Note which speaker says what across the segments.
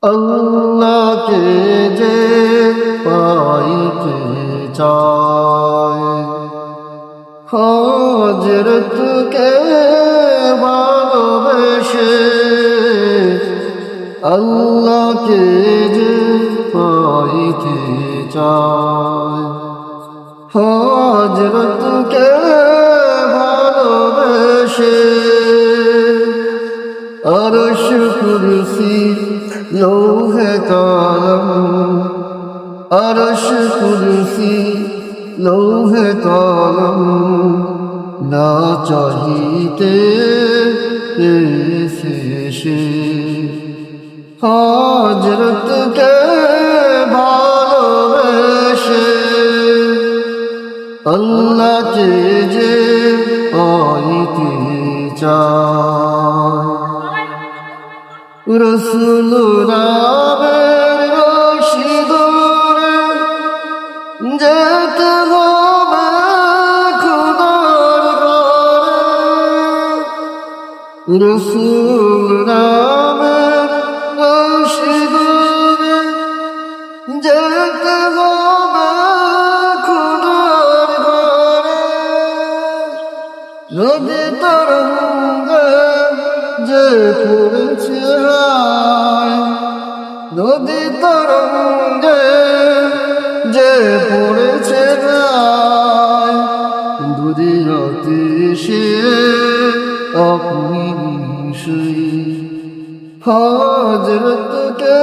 Speaker 1: আল্লাহকে যে পাইতে চায়, হযরতকে ভালোবেসে। আল্লাহকে যে পাইতে চায়, হযরতকে ভালোবেসে। আরশ কুরসি লৌহে কলম, আরশ কুরসি লৌহে কলম, না চাহিতে পেয়েছে। হযরতকে ভালোবেসে। আল্লাহকে যে পাইতে চায়, রসুল নামের রশি ধরে যেতে হবে খোদার ঘরে। রসুল নামের রশি ধরে যেতে হবে খোদার ঘরে। নদী তরঙ্গে যে পড়েছে হায়, নদী তরঙ্গে যে পড়েছে হায়, দুনিয়াতে সে আপনি নিশ্চয়ই। হযরতকে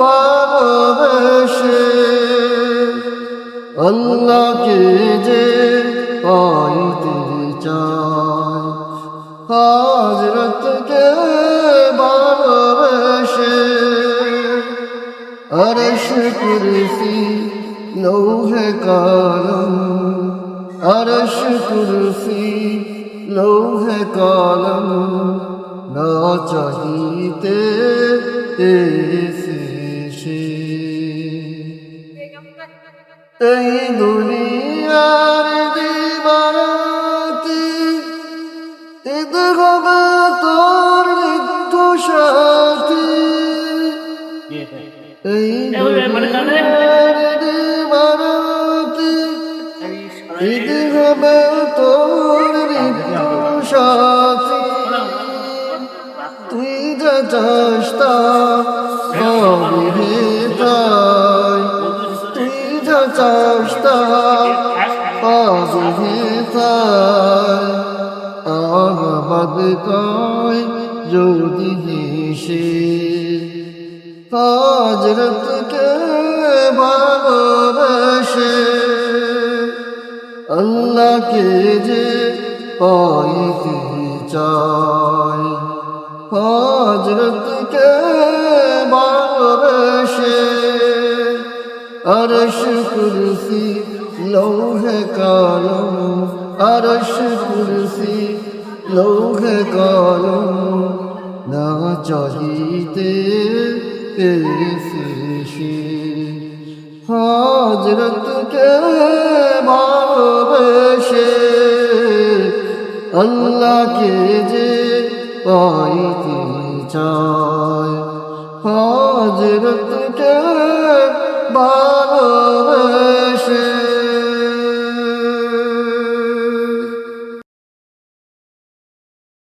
Speaker 1: ভালোবেসে। আল্লাহকে যে পাইতে চায়, হযরতকে ভালোবেসে। আরশ কুরসি লৌহে কলম, আরশ কুরসি লৌহে কলম, না চাহিতে এসেছে। এই দুনিয়ার দিবারাতি ঈদ হবে তোর নিত্য সাথী। এই দুনিয়ার দিবারাতি ঈদ হবে তোর নিত্য সাথী। তুই যা চাস তা হবে তাই, তুই যা চাস তা হবে তাই। আহমদ কয় যদি হেসে, হযরতকে ভালোবেসে। আল্লাহকে যে পাইতে চায়, হযরতকে ভালোবেসে। আরশ কুরসি লৌহে কলম, আরশ কুরসি লৌহে কলম, না চাহিতে পেয়েছে। হযরতকে ভালোবেসে। আল্লাহকে যে পাইতে চায়, হযরতকে ভালোবেসে।